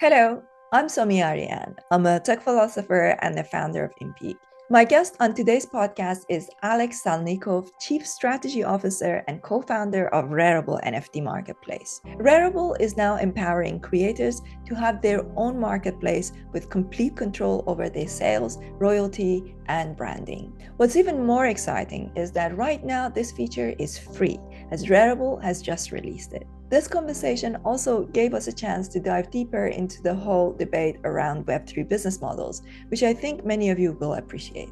Hello, I'm Somi Arian. I'm a tech philosopher and the founder of Impeak. My guest on today's podcast is Alex Salnikov, Chief Strategy Officer and co-founder of Rarible NFT Marketplace. Rarible is now empowering creators to have their own marketplace with complete control over their sales, royalty, and branding. What's even more exciting is that right now this feature is free, as Rarible has just released it. This conversation also gave us a chance to dive deeper into the whole debate around Web3 business models, which I think many of you will appreciate.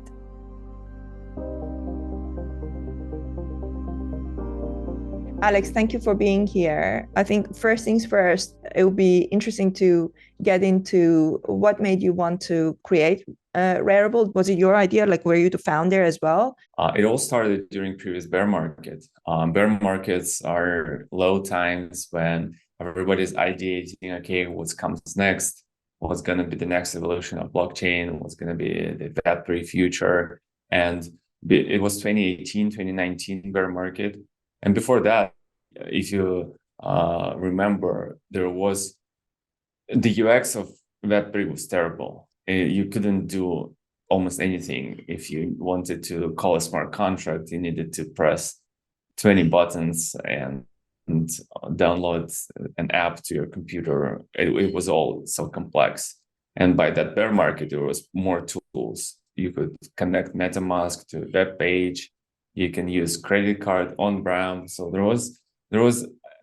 Alex, thank you for being here. I think first things first, it would be interesting to get into what made you want to create Rarible. Was it your idea? Like, were you the founder as well? It all started during previous bear market. Bear markets are low times when everybody's ideating, okay, what comes next? What's going to be the next evolution of blockchain? What's going to be the Web3 future? And it was 2018, 2019 bear market. And before that, if you remember, there was the UX of Web3 was terrible. You couldn't do almost anything. If you wanted to call a smart contract, you needed to press 20 buttons and download an app to your computer. It was all so complex. And by that bear market, there was more tools. You could connect MetaMask to a web page. You can use credit card on brand. So there was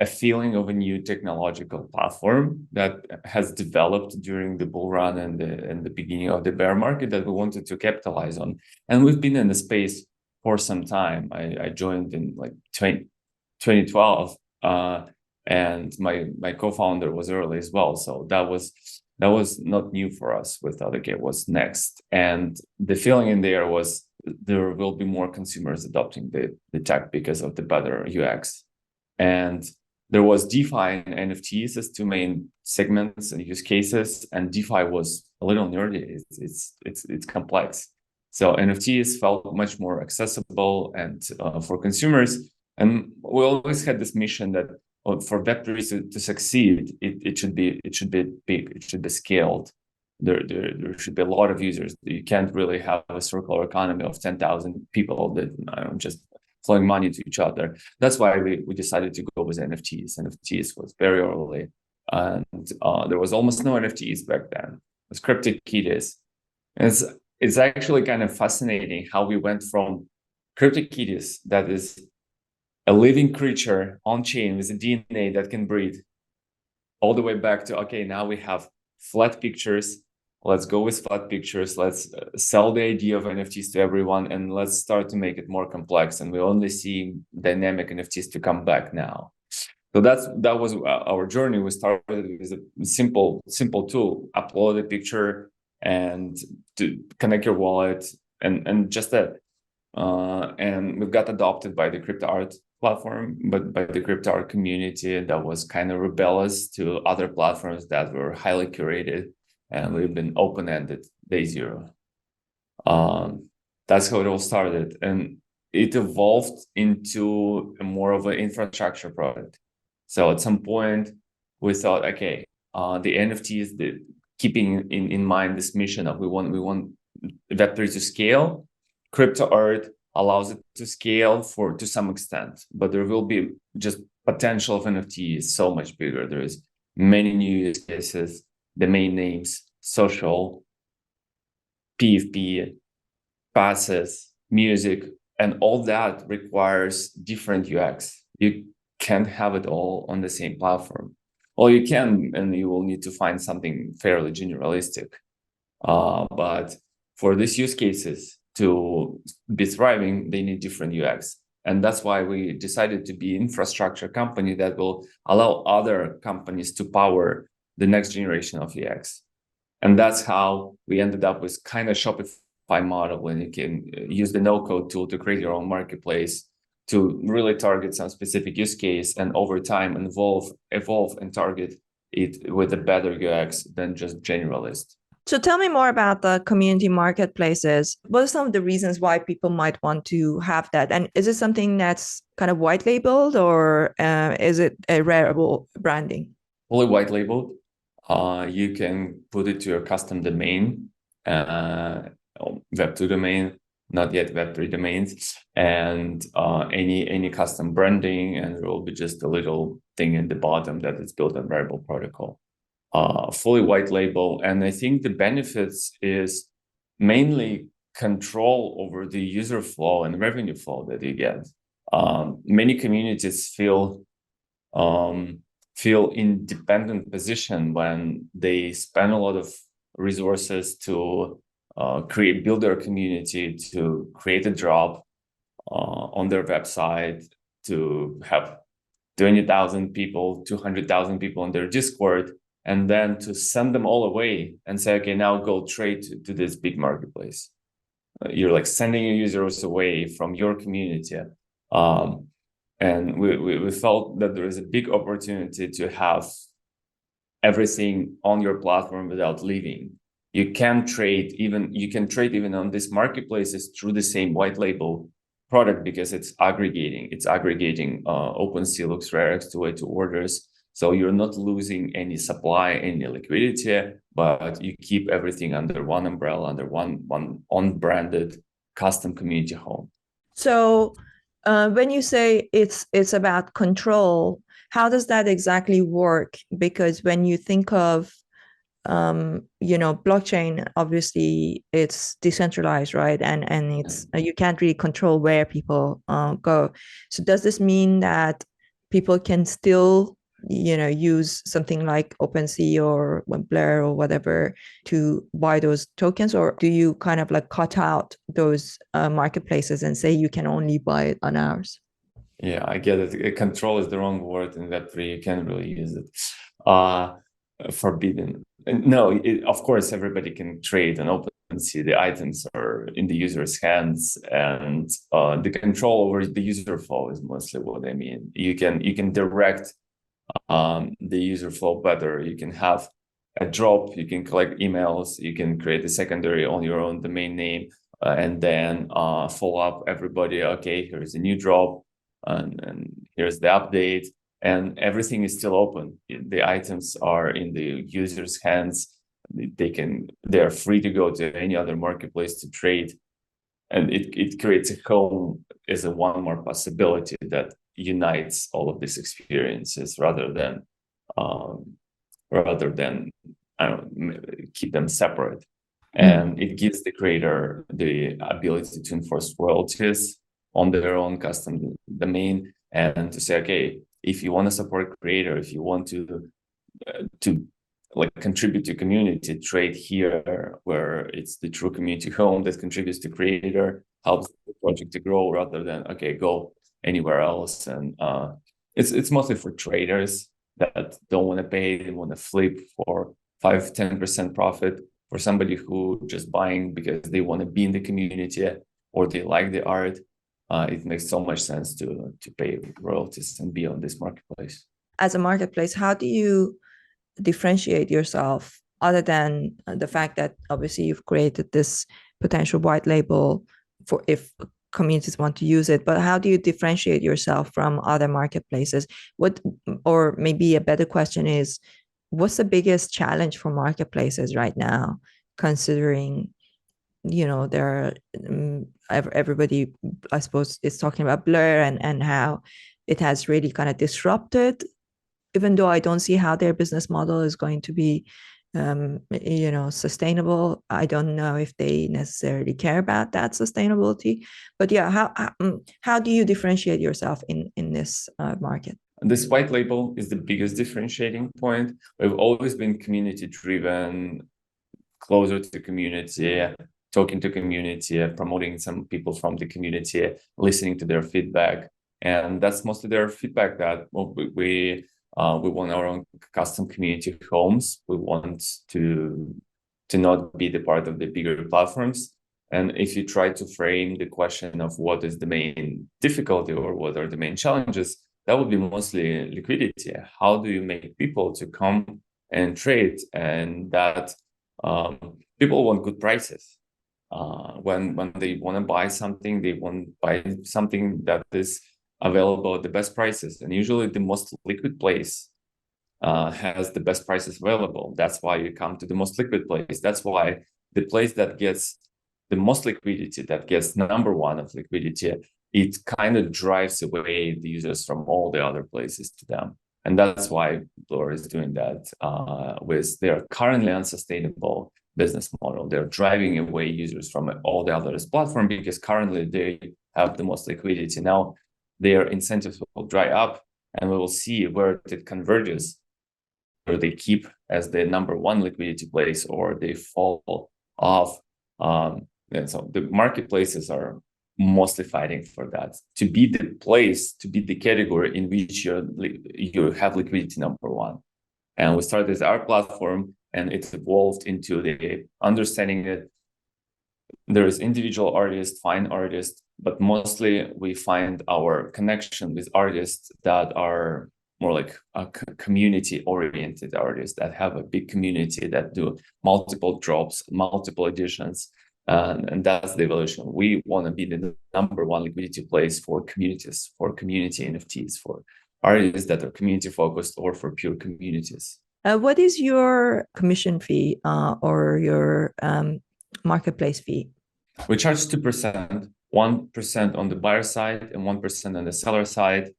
a feeling of a new technological platform that has developed during the bull run and the beginning of the bear market that we wanted to capitalize on. And we've been in the space for some time. I joined in like 2012, and my co-founder was early as well. So that was not new for us. We thought, okay, what's next? And the feeling in there was there will be more consumers adopting the tech because of the better UX. And there was DeFi and NFTs as two main segments and use cases, and DeFi was a little nerdy. It's complex. So NFTs felt much more accessible and for consumers. And we always had this mission that for Web3 to succeed, it should be big, it should be scaled. There should be a lot of users. You can't really have a circular economy of 10,000 people that just flowing money to each other. That's why we decided to go with NFTs. NFTs was very early, and there was almost no NFTs back then. It was CryptoKitties. And it's actually kind of fascinating how we went from CryptoKitties, that is a living creature on chain with a DNA that can breathe, all the way back to, okay, now we have flat pictures. Let's go with flat pictures. Let's sell the idea of NFTs to everyone, and let's start to make it more complex. And we only see dynamic NFTs to come back now. So that was our journey. We started with a simple tool: upload a picture and to connect your wallet, and just that. And we got adopted by the crypto art platform, but by the crypto art community that was kind of rebellious to other platforms that were highly curated. And we've been open-ended day zero. That's how it all started. And it evolved into more of an infrastructure product. So at some point, we thought, okay, the NFTs, keeping in mind this mission of we want Web3 to scale. Crypto art allows it to scale to some extent, but there will be just potential of NFTs so much bigger. There is many new use cases. The main names: social, PFP, passes, music, and all that requires different UX. You can't have it all on the same platform. Or you can, and you will need to find something fairly generalistic. But for these use cases to be thriving, they need different UX. And that's why we decided to be an infrastructure company that will allow other companies to power the next generation of UX. And that's how we ended up with kind of Shopify model, when you can use the no-code tool to create your own marketplace to really target some specific use case, and over time evolve and target it with a better UX than just generalist. So tell me more about the community marketplaces. What are some of the reasons why people might want to have that? And is it something that's kind of white labeled, or is it a Rarible branding? Fully white labeled. You can put it to your custom domain, Web2 domain, not yet Web3 domains, and any custom branding, and there will be just a little thing in the bottom that is built on Rarible protocol. Fully white label. And I think the benefits is mainly control over the user flow and revenue flow that you get. Many communities feel independent position when they spend a lot of resources to build their community, to create a drop on their website, to have 20,000 people, 200,000 people on their Discord, and then to send them all away and say, okay, now go trade to this big marketplace. You're like sending your users away from your community. And we felt that there is a big opportunity to have everything on your platform without leaving. You can trade even on these marketplaces through the same white label product because it's aggregating. It's aggregating OpenSea, LuxRare, X2A to orders. So you're not losing any supply, any liquidity, but you keep everything under one umbrella, under one unbranded custom community home. So when you say it's about control, how does that exactly work? Because when you think of blockchain, obviously it's decentralized, right? And it's you can't really control where people go. So does this mean that people can still use something like OpenSea or Blur or whatever to buy those tokens, or do you kind of like cut out those marketplaces and say you can only buy it on ours? Yeah, I get it. Control is the wrong word in Web3. You can't really use it. Forbidden. No, of course, everybody can trade and OpenSea. The items are in the user's hands, and the control over the user flow is mostly what I mean. You can direct the user flow better. You can have a drop, you can collect emails, you can create a secondary on your own domain name, and then follow up everybody. Okay, here's a new drop, and here's the update, and everything is still open. The items are in the user's hands. They are free to go to any other marketplace to trade, and it creates a home as a one more possibility that unites all of these experiences rather than I don't know, keep them separate. And it gives the creator the ability to enforce royalties on their own custom domain, and to say, okay, if you want to support creator, if you want to like contribute to community, trade here where it's the true community home that contributes to creator, helps the project to grow, rather than okay, go anywhere else. And it's mostly for traders that don't want to pay, they want to flip for 5-10% profit. For somebody who just buying because they want to be in the community or they like the art, it makes so much sense to pay royalties and be on this marketplace. As a marketplace, how do you differentiate yourself other than the fact that obviously you've created this potential white label for if communities want to use it, but how do you differentiate yourself from other marketplaces? Or maybe a better question is, what's the biggest challenge for marketplaces right now, considering there everybody, I suppose, is talking about Blur and how it has really kind of disrupted, even though I don't see how their business model is going to be sustainable. I don't know if they necessarily care about that sustainability, but yeah, how do you differentiate yourself in this market? This white label is the biggest differentiating point. We've always been community driven, closer to the community, talking to community, promoting some people from the community, listening to their feedback. And that's mostly their feedback that we want our own custom community homes. We want to not be the part of the bigger platforms. And if you try to frame the question of what is the main difficulty or what are the main challenges, that would be mostly liquidity. How do you make people to come and trade? And that people want good prices. When they want to buy something, they want to buy something that is available at the best prices. And usually the most liquid place has the best prices available. That's why you come to the most liquid place. That's why the place that gets the most liquidity, that gets number one of liquidity, it kind of drives away the users from all the other places to them. And that's why Blur is doing that with their currently unsustainable business model. They're driving away users from all the others platform because currently they have the most liquidity. Now their incentives will dry up, and we will see where it converges, or they keep as the number one liquidity place, or they fall off. And so the marketplaces are mostly fighting for that, to be the place, to be the category in which you have liquidity number one. And we started as our platform, and it evolved into the understanding that there is individual artists, fine artists, but mostly we find our connection with artists that are more like a community-oriented artists that have a big community, that do multiple drops, multiple editions, and that's the evolution. We want to be the number one liquidity place for communities, for community NFTs, for artists that are community-focused, or for pure communities. What is your commission fee or your marketplace fee? We charge 2%, 1% on the buyer side and 1% on the seller side.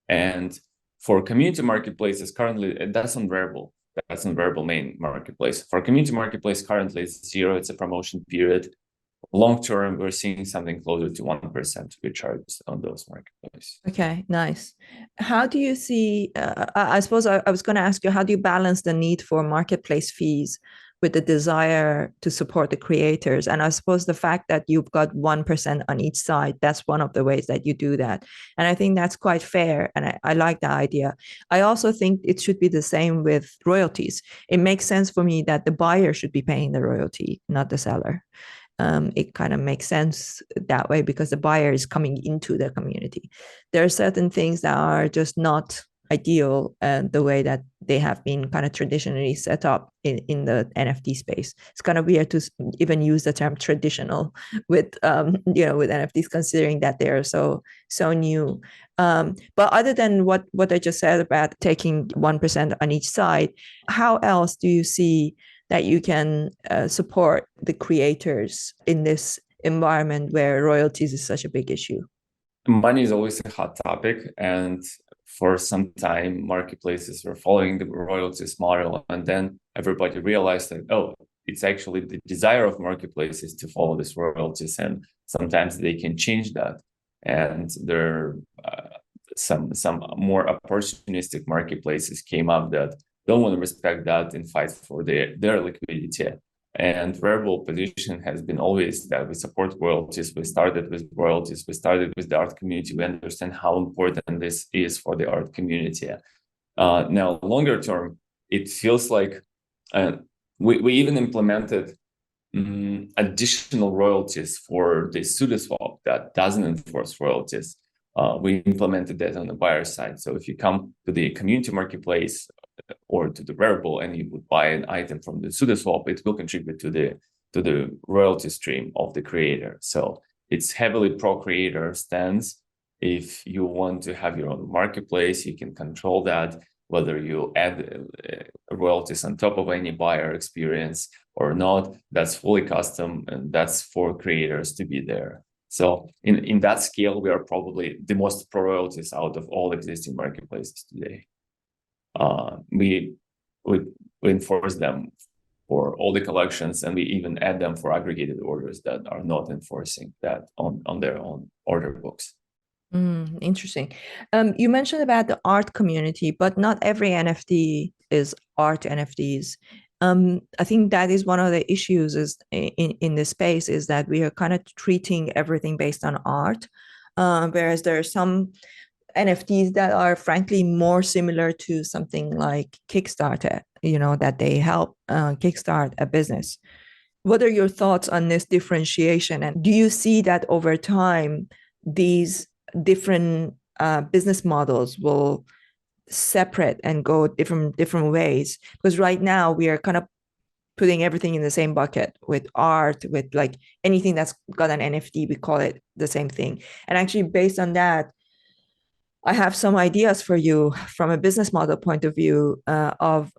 And for community marketplaces, currently, that's on Rarible. That's on Rarible main marketplace. For community marketplace, currently it's 0. It's a promotion period. Long term, we're seeing something closer to 1% we charge on those marketplaces. Okay, nice. How do you see, I suppose I was going to ask you, how do you balance the need for marketplace fees with the desire to support the creators? And I suppose the fact that you've got 1% on each side, that's one of the ways that you do that. And I think that's quite fair. And I like the idea. I also think it should be the same with royalties. It makes sense for me that the buyer should be paying the royalty, not the seller. It kind of makes sense that way because the buyer is coming into the community. There are certain things that are just not ideal the way that they have been kind of traditionally set up in the NFT space. It's kind of weird to even use the term traditional with with NFTs, considering that they're so new. But other than what I just said about taking 1% on each side, how else do you see that you can support the creators in this environment where royalties is such a big issue? Money is always a hot topic, and for some time marketplaces were following the royalties model, and then everybody realized that, oh, it's actually the desire of marketplaces to follow these royalties, and sometimes they can change that. And there some more opportunistic marketplaces came up that don't want to respect that and fight for their liquidity. And Rarible position has been always that we support royalties. We started with royalties. We started with the art community. We understand how important this is for the art community. Now, longer term, it feels like we even implemented additional royalties for the SudoSwap that doesn't enforce royalties. We implemented that on the buyer side. So if you come to the community marketplace or to the Rarible and you would buy an item from the SudoSwap, it will contribute to the royalty stream of the creator. So it's heavily pro-creator stance. If you want to have your own marketplace, you can control that, whether you add royalties on top of any buyer experience or not. That's fully custom, and that's for creators to be there. So in that scale, we are probably the most pro royalties out of all existing marketplaces today. We enforce them for all the collections, and we even add them for aggregated orders that are not enforcing that on their own order books. Interesting. You mentioned about the art community, but not every NFT is art NFTs. I think that is one of the issues is in this space, is that we are kind of treating everything based on art, whereas there are some NFTs that are frankly more similar to something like Kickstarter, that they help kickstart a business. What are your thoughts on this differentiation? And do you see that over time, these different business models will separate and go different ways? Because right now we are kind of putting everything in the same bucket with art, with like anything that's got an NFT, we call it the same thing. And actually based on that, I have some ideas for you from a business model point of view of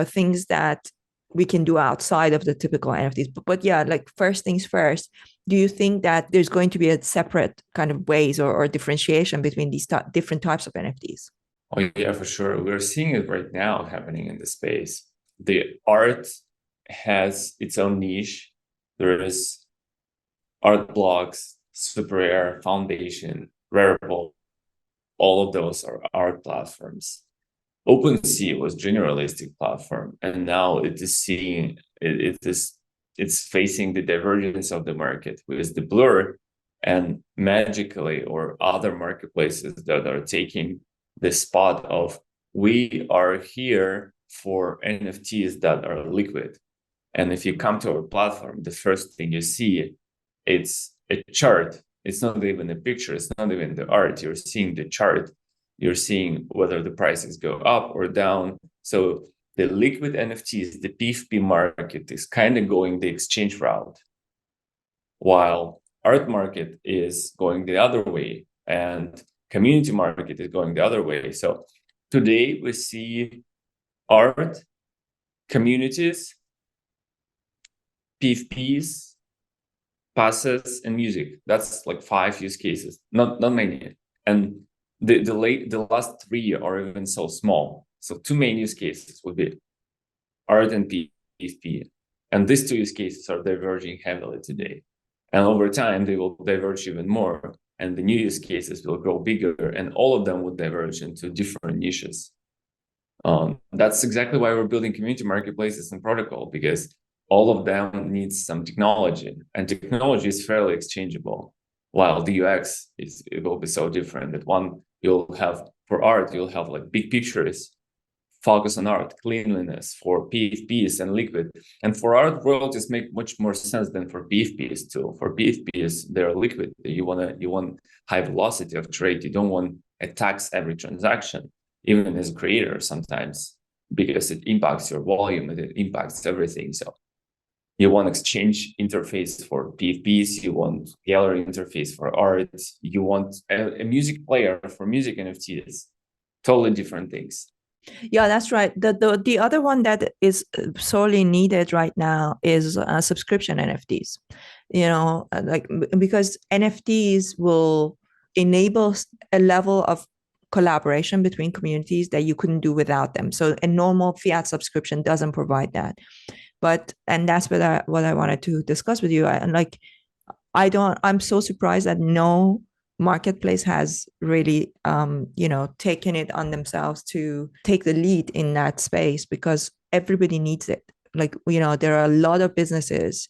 things that we can do outside of the typical NFTs. But yeah, like first things first, do you think that there's going to be a separate kind of ways or differentiation between these different types of NFTs? Oh yeah, for sure. We're seeing it right now happening in the space. The art has its own niche. There is art blocks, Super Rare, Foundation, Rarible. All of those are art platforms. OpenSea was generalistic platform, and now it is seeing it's facing the divergence of the market with the Blur and Magically or other marketplaces that are taking the spot of we are here for NFTs that are liquid. And if you come to our platform, the first thing you see, it's a chart. It's not even a picture. It's not even the art. You're seeing the chart. You're seeing whether the prices go up or down. So the liquid NFTs, the PFP market is kind of going the exchange route, while art market is going the other way and community market is going the other way. So today we see art, communities, PFPs, passes, and music. That's like 5 use cases, not many. And the last 3 are even so small. So 2 main use cases would be art and PFP. And these 2 use cases are diverging heavily today. And over time, they will diverge even more. And the new use cases will grow bigger, and all of them will diverge into different niches. That's exactly why we're building community marketplaces and protocol, because all of them needs some technology, and technology is fairly exchangeable. While the UX it will be so different that one you'll have for art, you'll have like big pictures, focus on art, cleanliness for PFPs and liquid. And for art, royalties make much more sense than for PFPs too. For PFPs, they're liquid. You want high velocity of trade. You don't want a tax every transaction, even as a creator sometimes, because it impacts your volume and it impacts everything. So you want exchange interface for PFPs, you want gallery interface for art, you want a music player for music NFTs, totally different things. Yeah, that's right. The other one that is sorely needed right now is subscription NFTs. Like because NFTs will enable a level of collaboration between communities that you couldn't do without them. So a normal fiat subscription doesn't provide that. And that's what I wanted to discuss with you. I'm so surprised that no marketplace has really taken it on themselves to take the lead in that space, because everybody needs it. There are a lot of businesses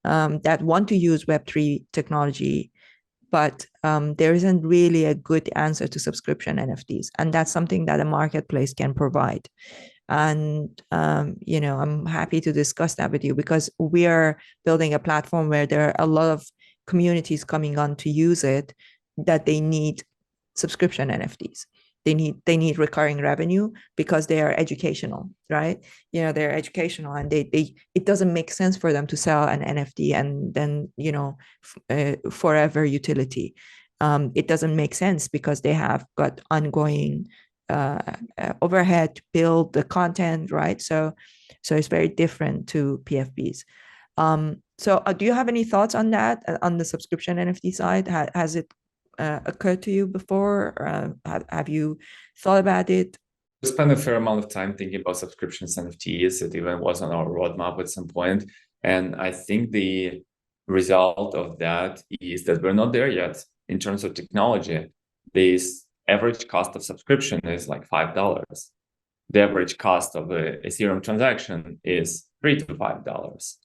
that want to use Web3 technology, but there isn't really a good answer to subscription NFTs, and that's something that a marketplace can provide. And I'm happy to discuss that with you, because we are building a platform where there are a lot of communities coming on to use it, that they need subscription NFTs. They need recurring revenue because they are educational, right? They're educational, and they it doesn't make sense for them to sell an NFT and then forever utility. It doesn't make sense because they have got ongoing overhead to build the content, right? So it's very different to PFPs. So do you have any thoughts on that, on the subscription NFT side? Has it occurred to you before? Have you thought about it? We spent a fair amount of time thinking about subscriptions NFTs. It even was on our roadmap at some point. And I think the result of that is that we're not there yet in terms of technology. This average cost of subscription is like $5. The average cost of a Ethereum transaction is $3 to $5.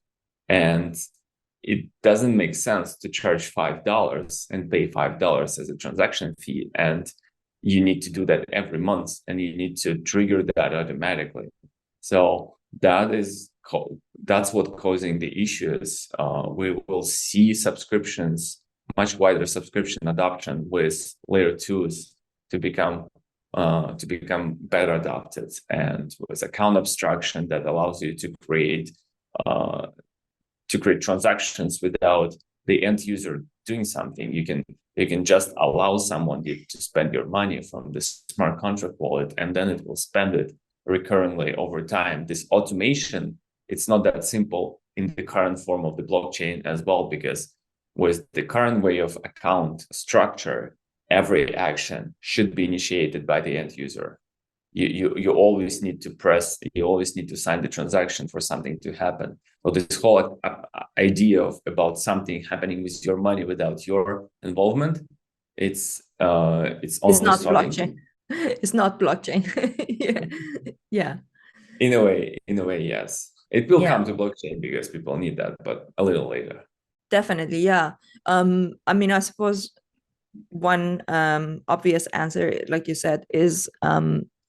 And it doesn't make sense to charge $5 and pay $5 as a transaction fee. And you need to do that every month, and you need to trigger that automatically. So that's what causing the issues. We will see subscriptions, much wider subscription adoption with layer 2s to become better adopted, and with account abstraction that allows you to create transactions without the end user doing something. You can You can just allow someone to spend your money from the smart contract wallet, and then it will spend it recurringly over time. This automation, it's not that simple in the current form of the blockchain as well, because with the current way of account structure, every action should be initiated by the end user. You always need to sign the transaction for something to happen. So this whole idea about something happening with your money without your involvement, it's only not starting blockchain. It's not blockchain. Yeah. In a way, yes. It will come to blockchain because people need that, but a little later. Definitely, yeah. I mean, I suppose one obvious answer, like you said, is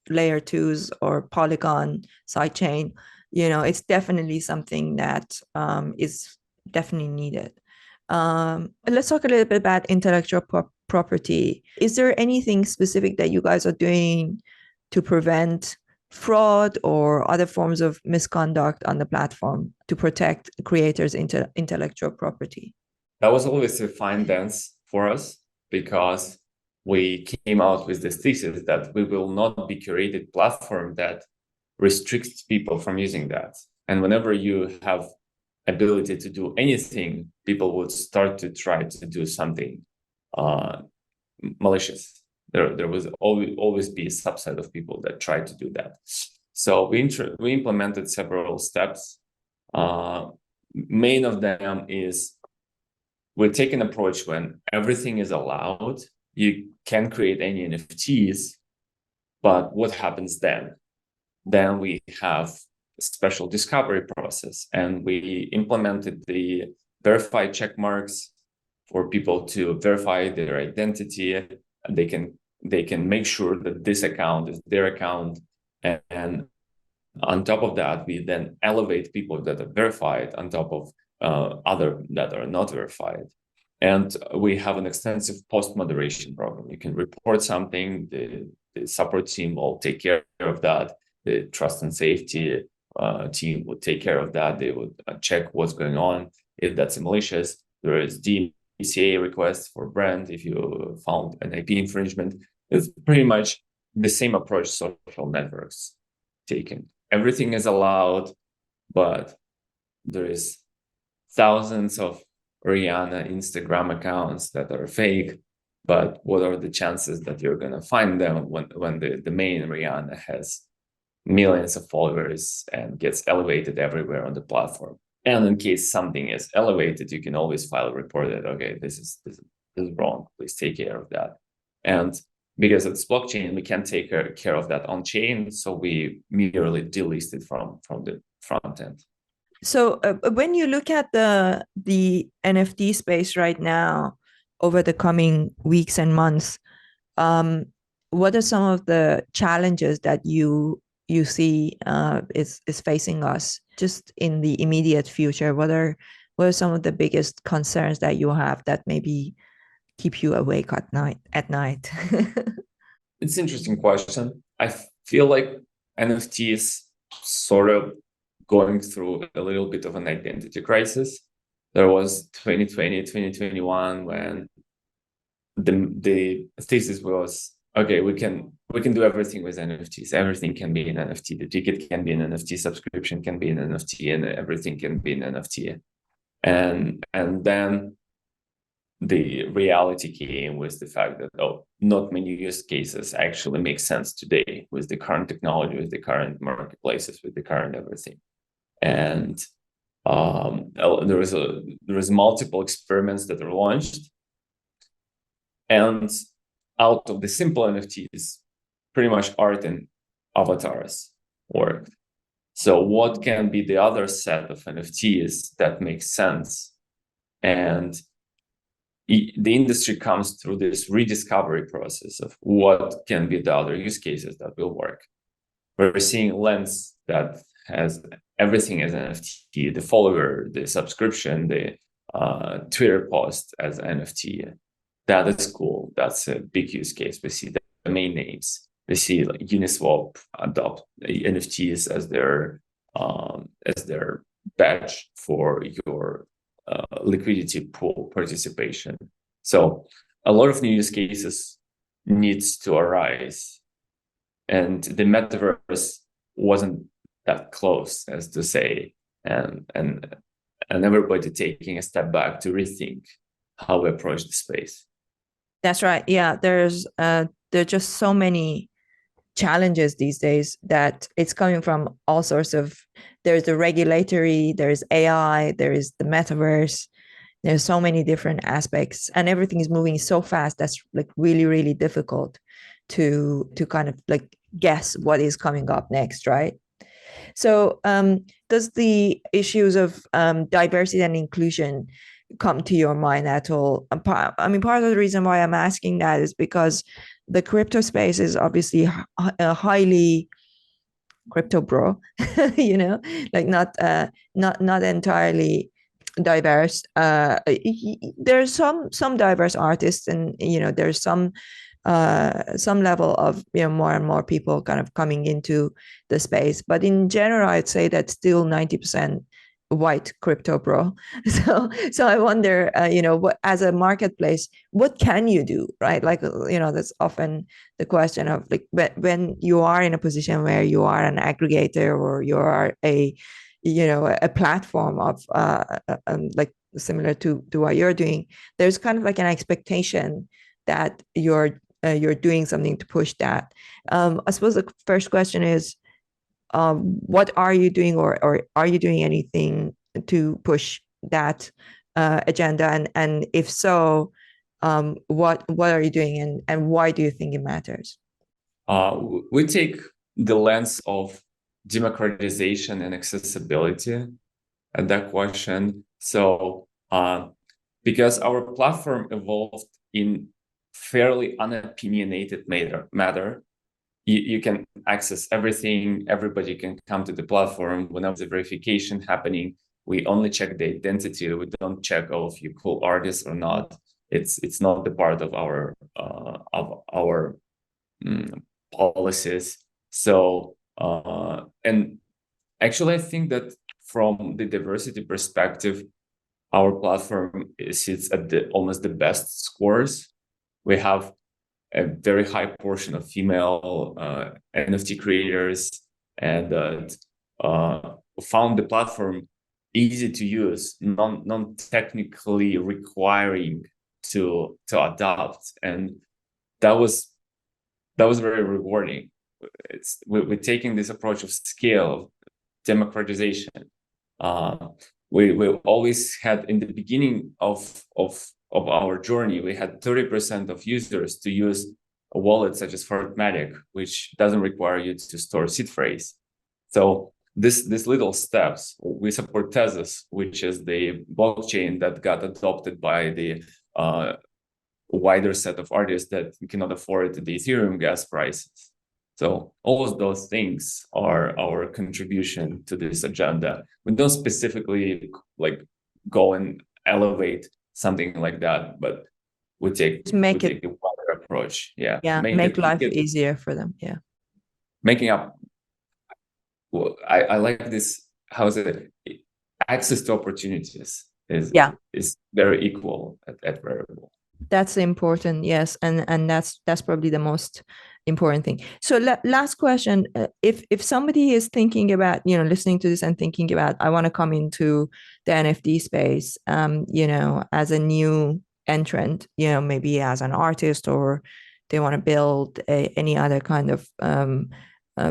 layer twos or Polygon sidechain. It's definitely something that is definitely needed. Let's talk a little bit about intellectual property. Is there anything specific that you guys are doing to prevent fraud or other forms of misconduct on the platform to protect creators' intellectual property? That was always a fine dance for us, because we came out with this thesis that we will not be curated platform that restricts people from using that. And whenever you have ability to do anything, people would start to try to do something malicious. There was always be a subset of people that try to do that. So we implemented several steps. Main of them is we take an approach when everything is allowed. You can create any NFTs, but what happens then? Then we have a special discovery process, and we implemented the verified check marks for people to verify their identity. They can make sure that this account is their account, and on top of that, we then elevate people that are verified on top of other that are not verified. And we have an extensive post-moderation program. You can report something, the support team will take care of that. The trust and safety team would take care of that. They would check what's going on. If that's malicious, there is DMCA request for brand. If you found an IP infringement, it's pretty much the same approach social networks taken. Everything is allowed, but there is thousands of Rihanna Instagram accounts that are fake. But what are the chances that you're going to find them when the main Rihanna has millions of followers and gets elevated everywhere on the platform? And in case something is elevated, you can always file a report that, okay, this is wrong. Please take care of that. And because it's blockchain, we can't take care of that on chain. So we merely delist it from the front end. So when you look at the NFT space right now, over the coming weeks and months, what are some of the challenges that you see is facing us just in the immediate future? What are some of the biggest concerns that you have that maybe keep you awake at night? It's an interesting question. I feel like NFTs sort of going through a little bit of an identity crisis. There was 2020, 2021 when the thesis was, okay, we can do everything with NFTs. Everything can be an NFT. The ticket can be an NFT. Subscription can be an NFT, and everything can be an NFT. And then the reality came with the fact that not many use cases actually make sense today with the current technology, with the current marketplaces, with the current everything. And there is multiple experiments that are launched, and out of the simple NFTs, pretty much art and avatars worked. So what can be the other set of NFTs that makes sense? And the industry comes through this rediscovery process of what can be the other use cases that will work. We're seeing Lens that has everything as NFT, the follower, the subscription, the Twitter post as NFT. That is cool. That's a big use case. We see the domain names. We see like Uniswap adopt NFTs as their badge for your liquidity pool participation. So a lot of new use cases needs to arise, and the metaverse wasn't that close, as to say, and everybody taking a step back to rethink how we approach the space. That's right. Yeah, there are just so many challenges these days that it's coming from all sorts of. There's the regulatory, there's AI, there is the metaverse. There's so many different aspects, and everything is moving so fast that's like really, really difficult to kind of like guess what is coming up next, right? So, does the issues of diversity and inclusion come to your mind at all? I mean, part of the reason why I'm asking that is because the crypto space is obviously a highly crypto bro, like not entirely diverse. There's some diverse artists, and there's some level of more and more people kind of coming into the space, but in general I'd say that still 90% white crypto bro. So I wonder, what, as a marketplace, what can you do, right? Like, that's often the question of like, when you are in a position where you are an aggregator, or you are a platform of like similar to what you're doing, there's kind of like an expectation that you're doing something to push that. I suppose the first question is, what are you doing, or are you doing anything to push that agenda? And if so, what are you doing, and why do you think it matters? We take the lens of democratization and accessibility at that question. So because our platform evolved in fairly unopinionated matter, you can access everything. Everybody can come to the platform. Whenever the verification happening, we only check the identity. We don't check, oh, if you cool artists or not. It's not the part of our policies. So and actually, I think that from the diversity perspective, our platform sits at almost the best scores. We have a very high portion of female NFT creators, and found the platform easy to use, non-technically requiring to adopt, and that was very rewarding. We're taking this approach of scale, democratization. We always had, in the beginning of our journey, we had 30% of users to use a wallet such as Fortmatic, which doesn't require you to store seed phrase. So these little steps, we support Tezos, which is the blockchain that got adopted by the wider set of artists that cannot afford the Ethereum gas prices. So all of those things are our contribution to this agenda. We don't specifically like go and elevate something like that, but we take a wider approach. Yeah, make life easier for them. Yeah, making up. Well, I like this. How is it? Access to opportunities is very equal at Rarible. That's important, yes, and that's probably the most important thing. So last question: if somebody is thinking about, listening to this and thinking about, I want to come into the NFT space, as a new entrant, maybe as an artist, or they want to build any other kind of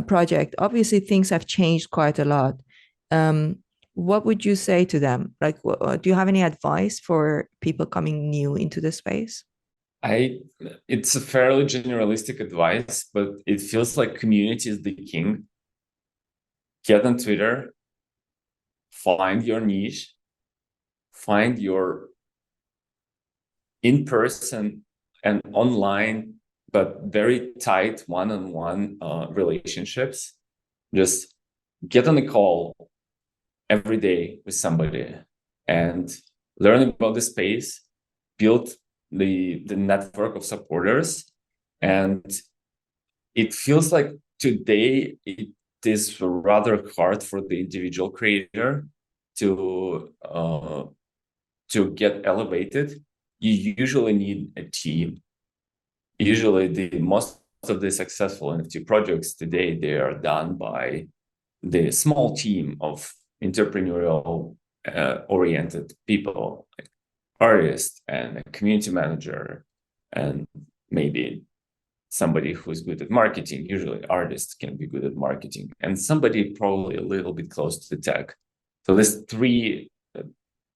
project. Obviously, things have changed quite a lot. What would you say to them? Like, do you have any advice for people coming new into the space? It's a fairly generalistic advice, but it feels like community is the king. Get on Twitter, find your niche, find your in-person and online, but very tight one-on-one relationships. Just get on a call every day with somebody and learn about the space, build the network of supporters. And it feels like today it is rather hard for the individual creator to get elevated. you usually need a team. Usually the most of the successful NFT projects today, they are done by the small team of entrepreneurial oriented people, like artists and a community manager, and maybe somebody who's good at marketing. Usually artists can be good at marketing, and somebody probably a little bit close to tech. So these three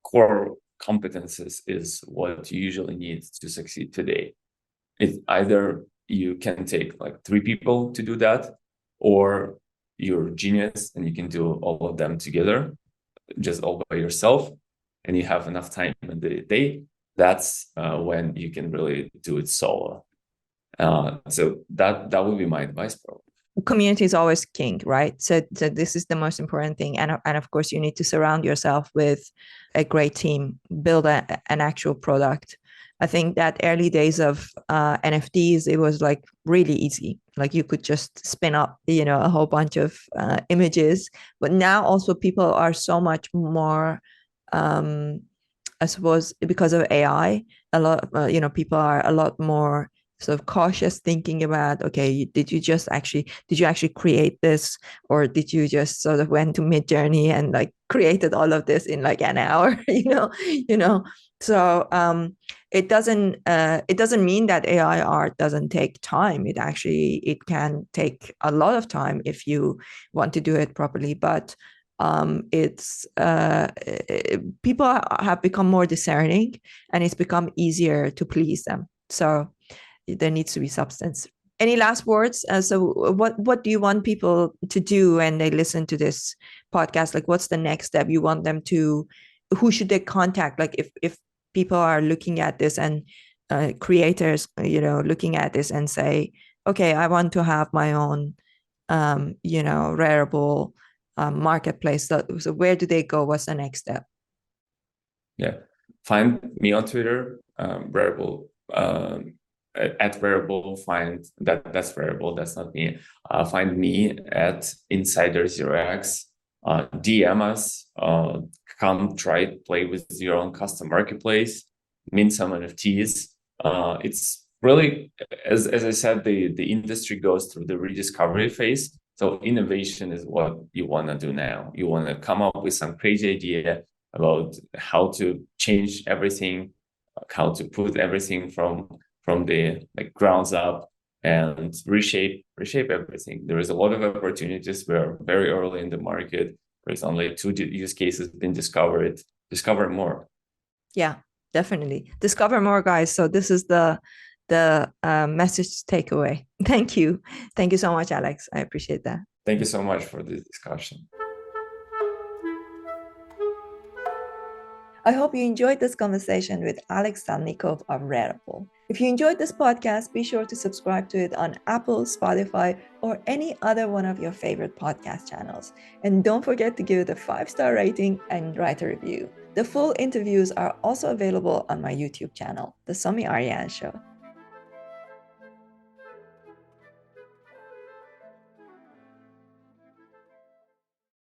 core competences is what you usually need to succeed today. It's either you can take like 3 people to do that, or you're a genius and you can do all of them together, just all by yourself, and you have enough time in the day. That's when you can really do it solo. So that would be my advice, probably. Community is always king, right? So this is the most important thing, and of course you need to surround yourself with a great team, build an actual product. I think that early days of NFTs, it was like really easy. Like you could just spin up, a whole bunch of images. But now also people are so much more, I suppose, because of AI, a lot, people are a lot more sort of cautious, thinking about, okay, did you actually create this, or did you just sort of went to Midjourney and like created all of this in like an hour? So it doesn't mean that AI art doesn't take time. It can take a lot of time if you want to do it properly, but it's people have become more discerning, and it's become easier to please them. So there needs to be substance. Any last words? So what do you want people to do when they listen to this podcast? Like, what's the next step you want them to? Who should they contact? Like, if people are looking at this, and creators, looking at this and say, okay, I want to have my own, Rarible marketplace. So where do they go? What's the next step? Yeah, find me on Twitter, Rarible. At Rarible, find that's Rarible, that's not me. Find me at Insider0x. DM us. Come try play with your own custom marketplace. Mint some NFTs. It's really, as I said, the industry goes through the rediscovery phase. So innovation is what you want to do now. You want to come up with some crazy idea about how to change everything, how to put everything from the like grounds up and reshape everything. There is a lot of opportunities. We're very early in the market. There's only 2 use cases been discovered. Discover more. Yeah, definitely discover more, guys. So this is the message to take away. Thank you so much, Alex. I appreciate that. Thank you so much for this discussion. I hope you enjoyed this conversation with Alex Salnikov of Rarible. If you enjoyed this podcast, be sure to subscribe to it on Apple, Spotify, or any other one of your favorite podcast channels. And don't forget to give it a 5-star rating and write a review. The full interviews are also available on my YouTube channel, The Somi Arian Show.